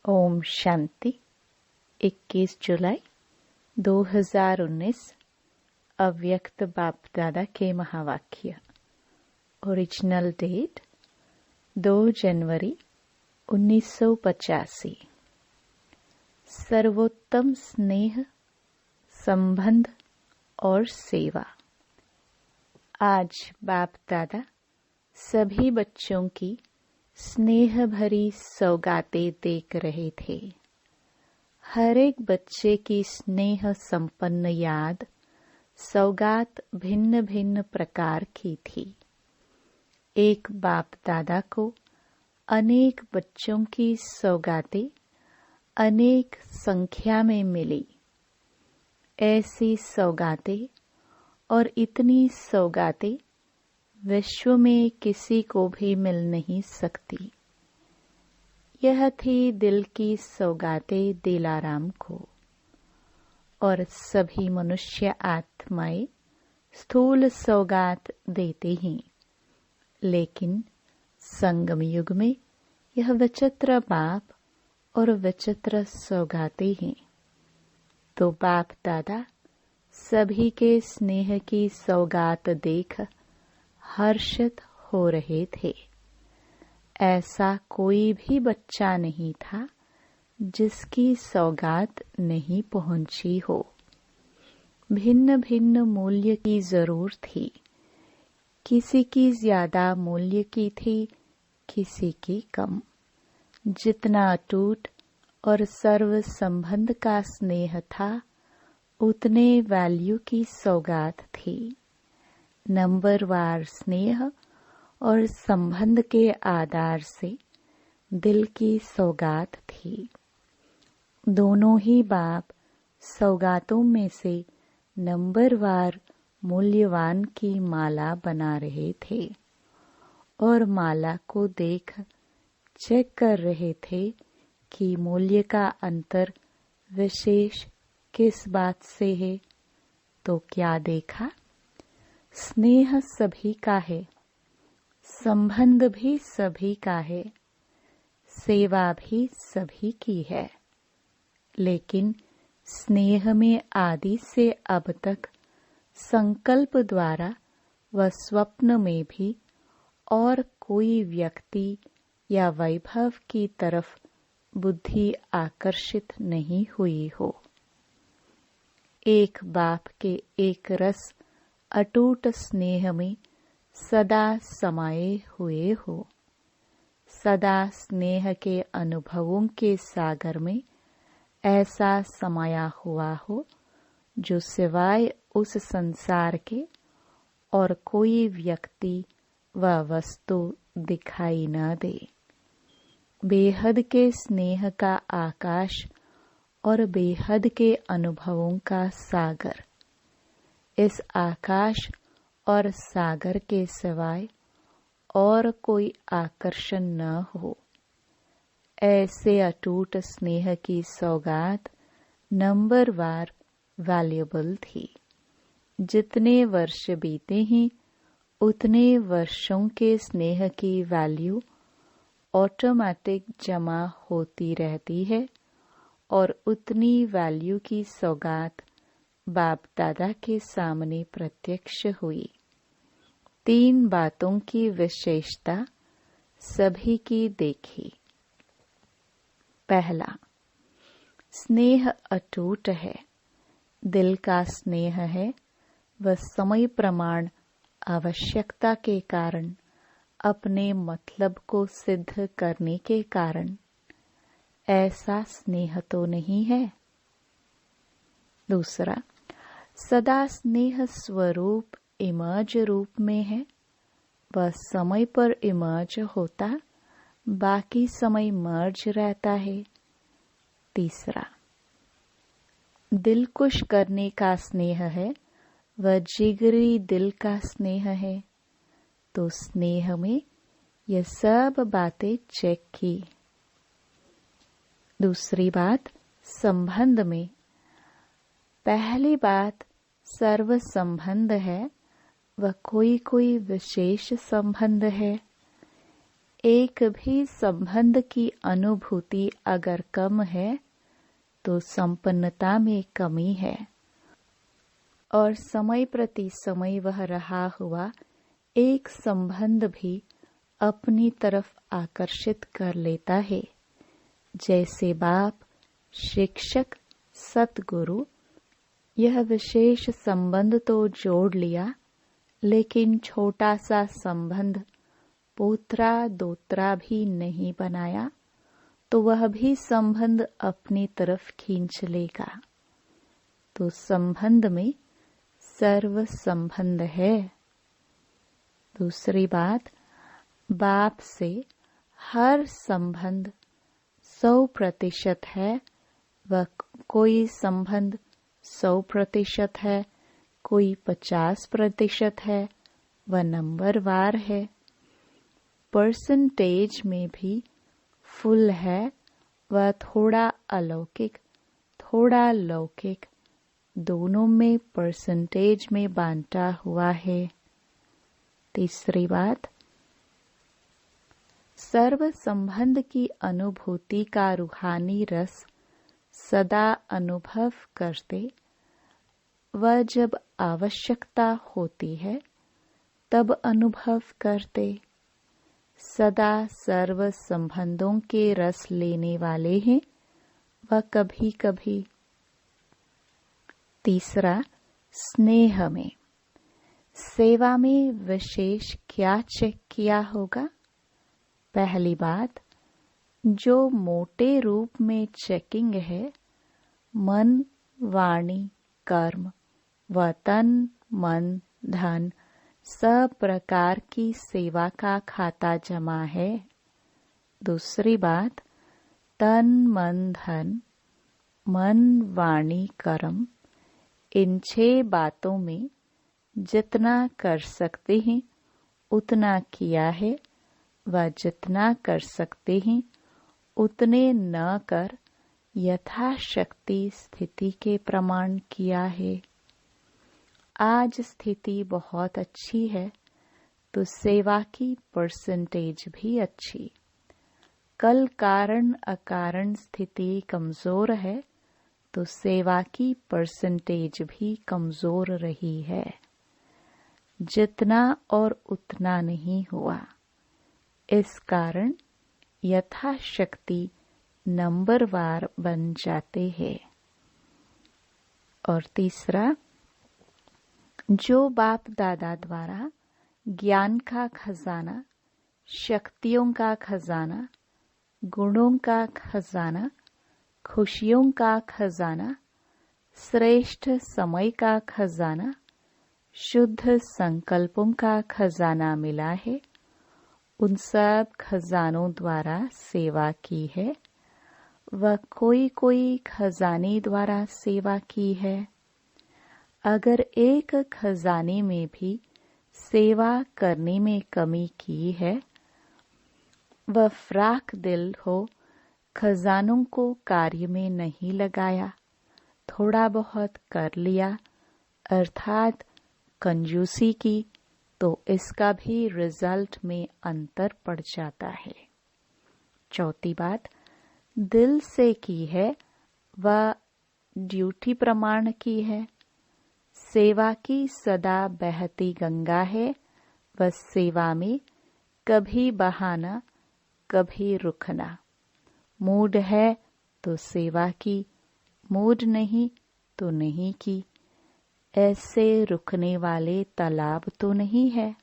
ओम शांति। 21 जुलाई 2019 अव्यक्त बाप दादा के महावाक्य। ओरिजिनल डेट 2 जनवरी 1985। सर्वोत्तम स्नेह, संबंध और सेवा। आज बाप दादा सभी बच्चों की स्नेह भरी सौगातें देख रहे थे। हर एक बच्चे की स्नेह संपन्न याद सौगात भिन्न भिन्न प्रकार की थी। एक बाप दादा को अनेक बच्चों की सौगातें अनेक संख्या में मिली। ऐसी सौगातें और इतनी सौगातें विश्व में किसी को भी मिल नहीं सकती। यह थी दिल की सौगातें दिलाराम को। और सभी मनुष्य आत्माएं स्थूल सौगात देते हैं, लेकिन संगम युग में यह विचित्र बाप और विचित्र सौगातें हैं। तो बाप दादा सभी के स्नेह की सौगात देख हर्षित हो रहे थे। ऐसा कोई भी बच्चा नहीं था जिसकी सौगात नहीं पहुंची हो। भिन्न भिन्न मूल्य की जरूर थी। किसी की ज्यादा मूल्य की थी, किसी की कम। जितना अटूट और सर्व संबंध का स्नेह था, उतने वैल्यू की सौगात थी। नंबरवार स्नेह और संबंध के आधार से दिल की सौगात थी। दोनों ही बाप सौगातों में से नंबरवार मूल्यवान की माला बना रहे थे और माला को देख चेक कर रहे थे कि मूल्य का अंतर विशेष किस बात से है। तो क्या देखा? स्नेह सभी का है, संबंध भी सभी का है, सेवा भी सभी की है। लेकिन स्नेह में आदि से अब तक संकल्प द्वारा व स्वप्न में भी और कोई व्यक्ति या वैभव की तरफ बुद्धि आकर्षित नहीं हुई हो। एक बाप के एक रस अटूट स्नेह में सदा समाये हुए हो। सदा स्नेह के अनुभवों के सागर में ऐसा समाया हुआ हो जो सिवाय उस संसार के और कोई व्यक्ति व वस्तु दिखाई न दे। बेहद के स्नेह का आकाश और बेहद के अनुभवों का सागर। इस आकाश और सागर के सिवाय और कोई आकर्षण न हो। ऐसे अटूट स्नेह की सौगात नंबरवार वैल्यूएबल थी। जितने वर्ष बीते हैं, उतने वर्षों के स्नेह की वैल्यू ऑटोमेटिक जमा होती रहती है और उतनी वैल्यू की सौगात बाप दादा के सामने प्रत्यक्ष हुई। 3 बातों की विशेषता सभी की देखी। पहला, स्नेह अटूट है। दिल का स्नेह है वह समय प्रमाण आवश्यकता के कारण, अपने मतलब को सिद्ध करने के कारण। ऐसा स्नेह तो नहीं है। दूसरा, सदा स्नेह स्वरूप इमर्ज रूप में है। वह समय पर इमर्ज होता, बाकी समय मर्ज रहता है। तीसरा, दिल खुश करने का स्नेह है, वह जिगरी दिल का स्नेह है। तो स्नेह में यह सब बातें चेक की। दूसरी बात, संबंध में। पहली बात सर्व संबंध है, वह कोई कोई विशेष संबंध है। एक भी संबंध की अनुभूति अगर कम है तो संपन्नता में कमी है, और समय प्रति समय वह रहा हुआ एक संबंध भी अपनी तरफ आकर्षित कर लेता है। जैसे बाप, शिक्षक, सतगुरु, यह विशेष संबंध तो जोड़ लिया, लेकिन छोटा सा संबंध पोत्रा दोत्रा भी नहीं बनाया तो वह भी संबंध अपनी तरफ खींच लेगा। तो संबंध में सर्व संबंध है। दूसरी बात, बाप से हर संबंध 100% है। वह कोई संबंध 100% है, कोई 50% है, वह नंबरवार है। परसेंटेज में भी फुल है, वह थोड़ा अलौकिक थोड़ा लौकिक दोनों में परसेंटेज में बांटा हुआ है। तीसरी बात, सर्व संबंध की अनुभूति का रूहानी रस सदा अनुभव करते, वह जब आवश्यकता होती है तब अनुभव करते। सदा सर्व संबंधों के रस लेने वाले हैं वह कभी कभी। तीसरा, स्नेह में सेवा में विशेष क्या चेक किया होगा? पहली बात, जो मोटे रूप में चेकिंग है, मन, वाणी, कर्म व तन, मन, धन सब प्रकार की सेवा का खाता जमा है। दूसरी बात, तन, मन, धन, मन, वाणी, कर्म, इन 6 बातों में जितना कर सकते हैं उतना किया है, व जितना कर सकते हैं उतने न कर यथाशक्ति स्थिति के प्रमाण किया है। आज स्थिति बहुत अच्छी है तो सेवा की परसेंटेज भी अच्छी। कल कारण अकारण स्थिति कमजोर है तो सेवा की परसेंटेज भी कमजोर रही है। जितना और उतना नहीं हुआ, इस कारण यथाशक्ति नंबरवार बन जाते हैं। और तीसरा, जो बाप दादा द्वारा ज्ञान का खजाना, शक्तियों का खजाना, गुणों का खजाना, खुशियों का खजाना, श्रेष्ठ समय का खजाना, शुद्ध संकल्पों का खजाना मिला है, उन सब खजानों द्वारा सेवा की है। वह कोई कोई खजाने द्वारा सेवा की है। अगर एक खजाने में भी सेवा करने में कमी की है, वह फ्राक दिल हो, खजानों को कार्य में नहीं लगाया, थोड़ा बहुत कर लिया, अर्थात कंजूसी की, तो इसका भी रिजल्ट में अंतर पड़ जाता है। चौथी बात, दिल से की है वह ड्यूटी प्रमाण की है। सेवा की सदा बहती गंगा है, वह सेवा में कभी बहाना कभी रुकना। मूड है तो सेवा की, मूड नहीं तो नहीं की। ऐसे रुकने वाले तालाब तो नहीं है।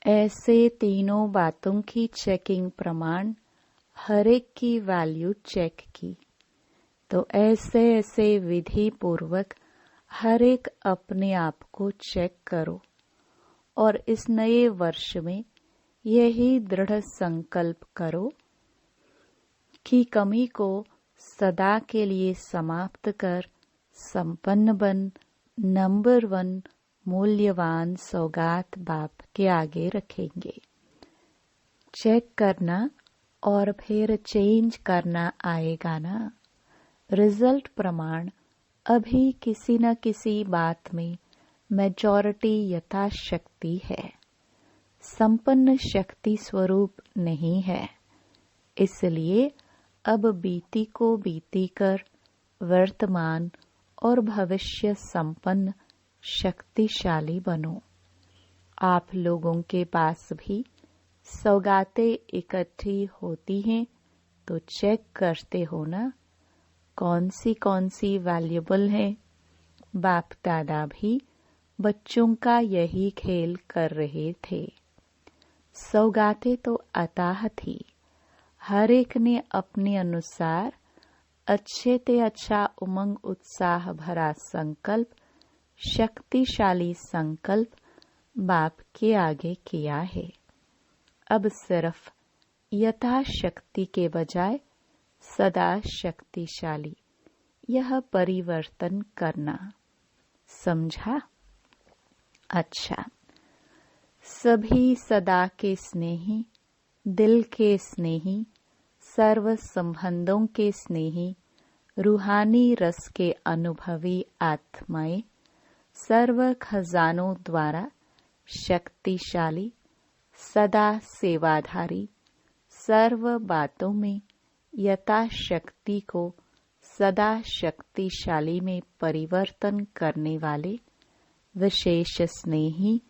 ऐसे तीनों बातों की चेकिंग प्रमाण, हर एक की वैल्यू चेक की। तो ऐसे ऐसे विधि पूर्वक हर एक अपने आप को चेक करो और इस नए वर्ष में यही दृढ़ संकल्प करो कि कमी को सदा के लिए समाप्त कर संपन्न बन नंबर 1 मूल्यवान सौगात बाप के आगे रखेंगे। चेक करना और फिर चेंज करना आएगा ना। रिजल्ट प्रमाण अभी किसी न किसी बात में मेजॉरिटी यथाशक्ति है। संपन्न शक्ति स्वरूप नहीं है। इसलिए अब बीती को बीती कर वर्तमान और भविष्य संपन्न शक्तिशाली बनो। आप लोगों के पास भी सौगातें इकट्ठी होती हैं तो चेक करते हो ना, कौन सी वैल्यूबल है। बाप दादा भी बच्चों का यही खेल कर रहे थे। सौगातें तो अताह थी। हर एक ने अपने अनुसार अच्छे ते अच्छा उमंग उत्साह भरा संकल्प, शक्तिशाली संकल्प बाप के आगे किया है। अब सिर्फ यथाशक्ति के बजाय सदा शक्तिशाली यह परिवर्तन करना। समझा? अच्छा, सभी सदा के स्नेही, दिल के स्नेही, सर्व संबंधों के स्नेही, रूहानी रस के अनुभवी आत्माएं सर्व खजानों द्वारा शक्तिशाली, सदा सेवाधारी, सर्व बातों में यथाशक्ति को सदा शक्तिशाली में परिवर्तन करने वाले विशेष स्नेही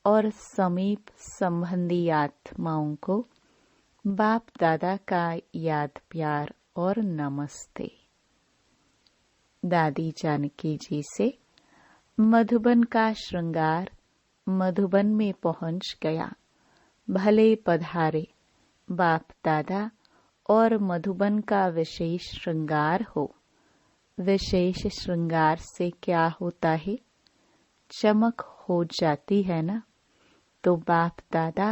और समीप संबंधी आत्माओं को बाप दादा का याद प्यार और नमस्ते। दादी जानकी जी से मधुबन का श्रृंगार मधुबन में पहुंच गया। भले पधारे बाप दादा और मधुबन का विशेष श्रृंगार हो। विशेष श्रृंगार से क्या होता है? चमक हो जाती है ना। तो बाप दादा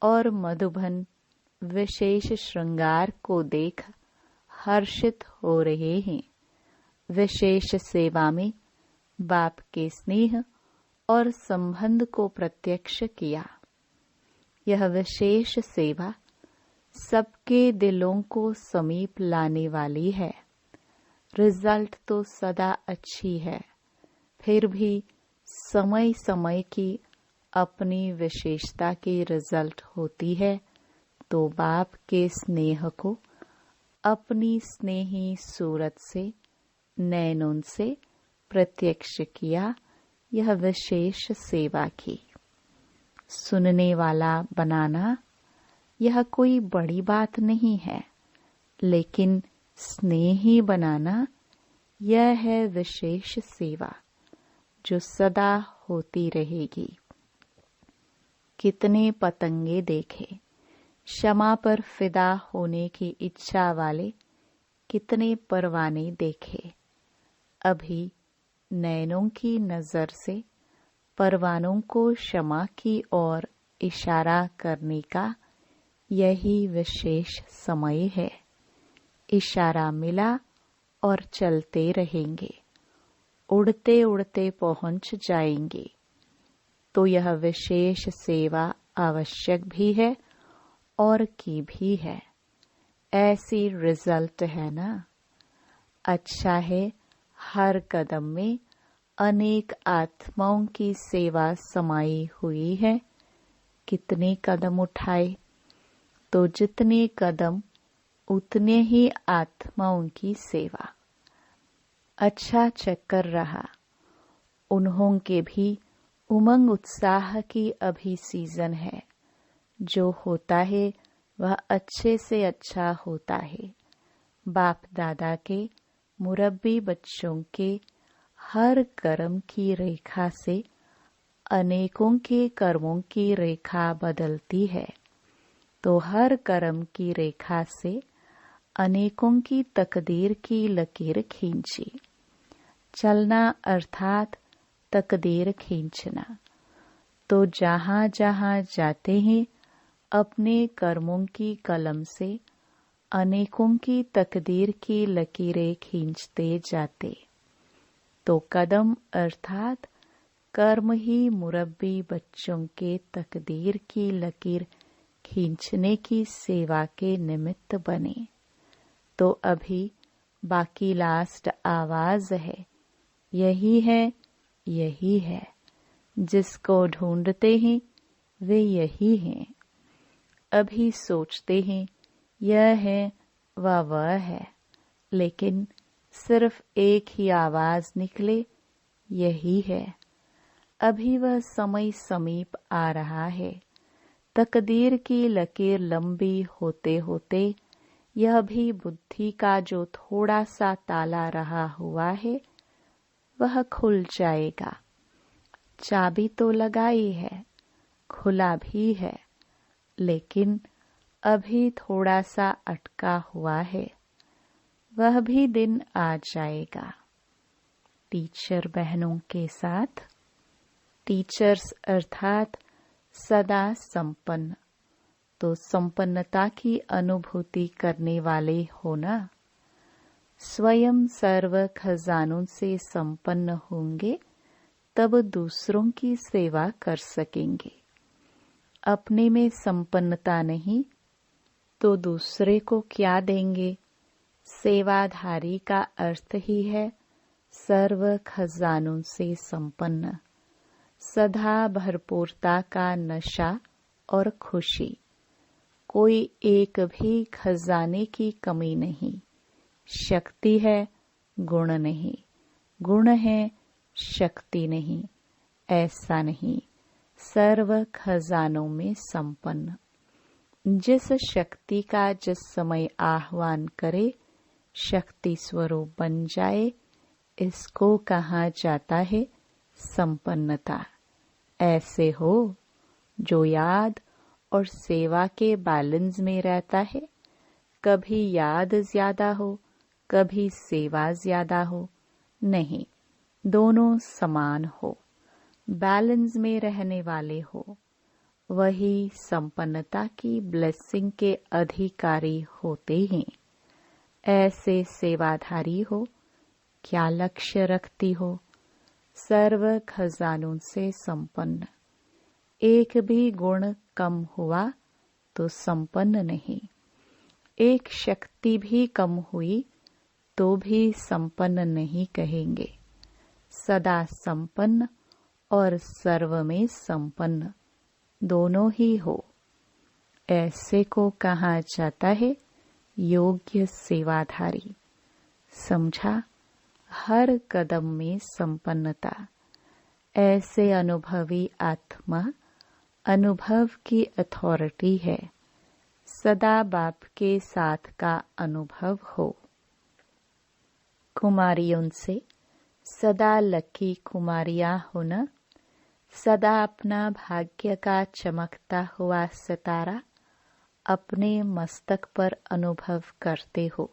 और मधुबन विशेष श्रृंगार को देख हर्षित हो रहे हैं। विशेष सेवा में बाप के स्नेह और संबंध को प्रत्यक्ष किया। यह विशेष सेवा सबके दिलों को समीप लाने वाली है। रिजल्ट तो सदा अच्छी है, फिर भी समय समय की अपनी विशेषता की रिजल्ट होती है। तो बाप के स्नेह को अपनी स्नेही सूरत से, नैनों से प्रत्यक्ष किया। यह विशेष सेवा की। सुनने वाला बनाना यह कोई बड़ी बात नहीं है, लेकिन स्नेही बनाना यह है विशेष सेवा जो सदा होती रहेगी। कितने पतंगे देखे, क्षमा पर फिदा होने की इच्छा वाले कितने परवाने देखे। अभी नैनों की नजर से परवानों को क्षमा की ओर इशारा करने का यही विशेष समय है। इशारा मिला और चलते रहेंगे, उड़ते उड़ते पहुंच जाएंगे। तो यह विशेष सेवा आवश्यक भी है और की भी है। ऐसी रिजल्ट है ना। अच्छा है, हर कदम में अनेक आत्माओं की सेवा समाई हुई है। कितने कदम उठाए तो जितने कदम उतने ही आत्माओं की सेवा। अच्छा चक्कर रहा। उन्हों के भी उमंग उत्साह की अभी सीजन है। जो होता है वह अच्छे से अच्छा होता है। बाप दादा के मुरब्बी बच्चों के हर कर्म की रेखा से अनेकों के कर्मों की रेखा बदलती है। तो हर कर्म की रेखा से अनेकों की तकदीर की लकीर खींची। चलना अर्थात तकदीर खींचना। तो जहाँ जहाँ जाते हैं अपने कर्मों की कलम से अनेकों की तकदीर की लकीरें खींचते जाते। तो कदम अर्थात कर्म ही मुरब्बी बच्चों के तकदीर की लकीर खींचने की सेवा के निमित्त बने। तो अभी बाकी लास्ट आवाज है, यही है, यही है। जिसको ढूंढते हैं वे यही हैं। अभी सोचते हैं यह है वह है, लेकिन सिर्फ एक ही आवाज निकले, यही है। अभी वह समय समीप आ रहा है। तकदीर की लकीर लंबी होते होते यह भी बुद्धि का जो थोड़ा सा ताला रहा हुआ है वह खुल जाएगा। चाबी तो लगाई है, खुला भी है, लेकिन अभी थोड़ा सा अटका हुआ है। वह भी दिन आ जाएगा। टीचर बहनों के साथ। टीचर्स अर्थात सदा संपन्न। तो संपन्नता की अनुभूति करने वाले हो ना। स्वयं सर्व खजानों से संपन्न होंगे तब दूसरों की सेवा कर सकेंगे। अपने में संपन्नता नहीं तो दूसरे को क्या देंगे। सेवाधारी का अर्थ ही है सर्व खजानों से संपन्न। सदा भरपूरता का नशा और खुशी। कोई एक भी खजाने की कमी नहीं। शक्ति है, गुण नहीं। गुण है, शक्ति नहीं। ऐसा नहीं। सर्व खजानों में संपन्न। जिस शक्ति का जिस समय आह्वान करे शक्ति स्वरूप बन जाए, इसको कहा जाता है संपन्नता। ऐसे हो जो याद और सेवा के बैलेंस में रहता है। कभी याद ज्यादा हो, कभी सेवा ज्यादा हो, नहीं, दोनों समान हो, बैलेंस में रहने वाले हो, वही संपन्नता की ब्लेसिंग के अधिकारी होते हैं। ऐसे सेवाधारी हो, क्या लक्ष्य रखती हो। सर्व खजानों से संपन्न। एक भी गुण कम हुआ तो संपन्न नहीं। एक शक्ति भी कम हुई तो भी संपन्न नहीं कहेंगे। सदा संपन्न और सर्व में संपन्न दोनों ही हो। ऐसे को कहा जाता है योग्य सेवाधारी। समझा। हर कदम में संपन्नता। ऐसे अनुभवी आत्मा अनुभव की अथॉरिटी है। सदा बाप के साथ का अनुभव हो। कुमारियों से सदा लकी कुमारियां होना। सदा अपना भाग्य का चमकता हुआ सितारा अपने मस्तक पर अनुभव करते हो।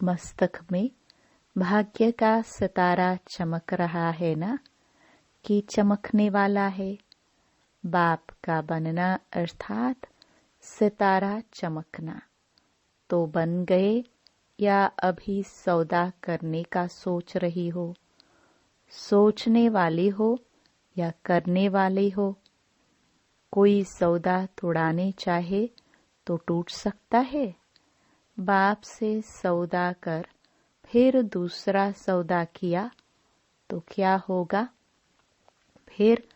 मस्तक में भाग्य का सितारा चमक रहा है ना, कि चमकने वाला है। बाप का बनना अर्थात सितारा चमकना। तो बन गए या अभी सौदा करने का सोच रही हो। सोचने वाली हो या करने वाली हो। कोई सौदा तोड़ाने चाहे तो टूट सकता है। बाप से सौदा कर फिर दूसरा सौदा किया तो क्या होगा। फिर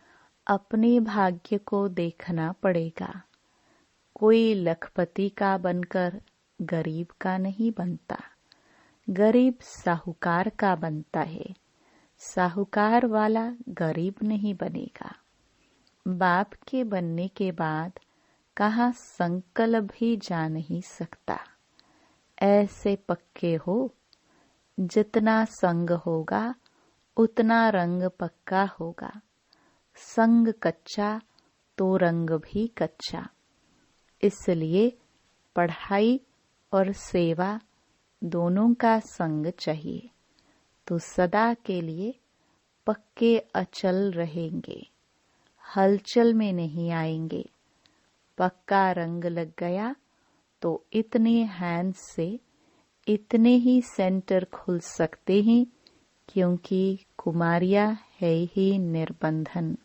अपने भाग्य को देखना पड़ेगा। कोई लखपति का बनकर गरीब का नहीं बनता। गरीब साहूकार का बनता है। साहूकार वाला गरीब नहीं बनेगा। बाप के बनने के बाद कहाँ संकल्प भी जा नहीं सकता। ऐसे पक्के हो। जितना संग होगा उतना रंग पक्का होगा। संग कच्चा तो रंग भी कच्चा। इसलिए पढ़ाई और सेवा दोनों का संग चाहिए तो सदा के लिए पक्के अचल रहेंगे। हलचल में नहीं आएंगे। पक्का रंग लग गया तो इतने हैंड से इतने ही सेंटर खुल सकते हैं, क्योंकि कुमारियां है ही निर्बंधन।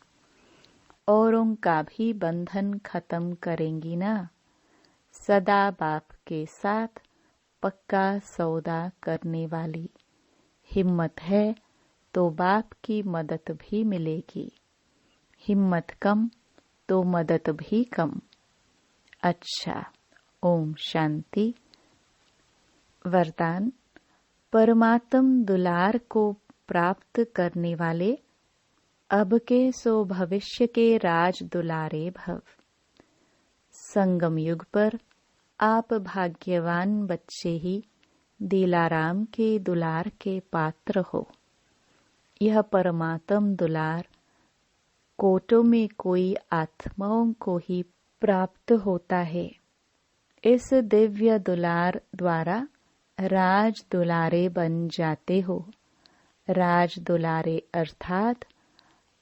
औरों का भी बंधन खत्म करेंगी ना। सदा बाप के साथ पक्का सौदा करने वाली। हिम्मत है तो बाप की मदद भी मिलेगी। हिम्मत कम तो मदद भी कम। अच्छा, ओम शांति। वरदान। परमात्म दुलार को प्राप्त करने वाले अब के सो भविष्य के राज दुलारे भव। संगम युग पर आप भाग्यवान बच्चे ही दिलाराम के दुलार के पात्र हो। यह परमात्म दुलार कोटों में कोई आत्माओं को ही प्राप्त होता है। इस दिव्य दुलार द्वारा राज दुलारे बन जाते हो। राज दुलारे अर्थात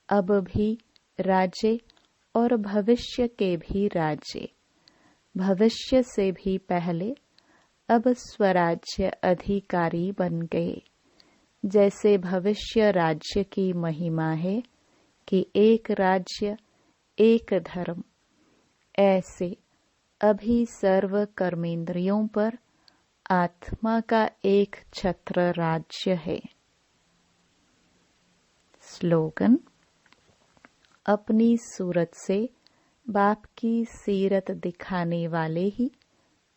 अब भी राज्य और भविष्य के भी राज्य। भविष्य से भी पहले अब स्वराज्य अधिकारी बन गए। जैसे भविष्य राज्य की महिमा है कि एक राज्य एक धर्म, ऐसे अभी सर्व कर्मेंद्रियों पर आत्मा का एक छत्र राज्य है। स्लोगन। अपनी सूरत से बाप की सीरत दिखाने वाले ही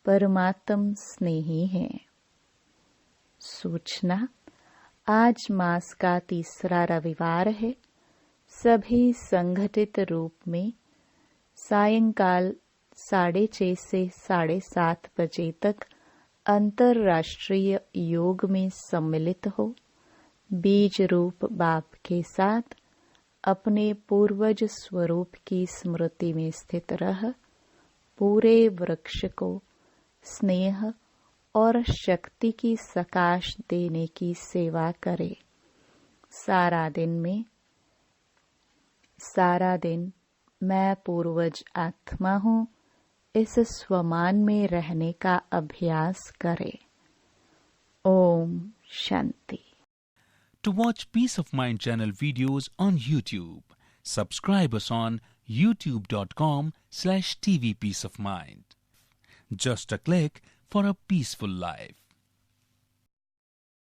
परमात्म स्नेही हैं। सूचना। आज मास का तीसरा रविवार है। सभी संगठित रूप में सायंकाल 6:30 से 7:30 बजे तक अंतर्राष्ट्रीय योग में सम्मिलित हो। बीज रूप बाप के साथ अपने पूर्वज स्वरूप की स्मृति में स्थित रह पूरे वृक्ष को स्नेह और शक्ति की सकाश देने की सेवा करे। सारा दिन मैं पूर्वज आत्मा हूँ, इस स्वमान में रहने का अभ्यास करे। Om Shanti. To watch Peace of Mind channel videos on YouTube, subscribe us on youtube.com/tvpeaceofmind. Just a click for a peaceful life.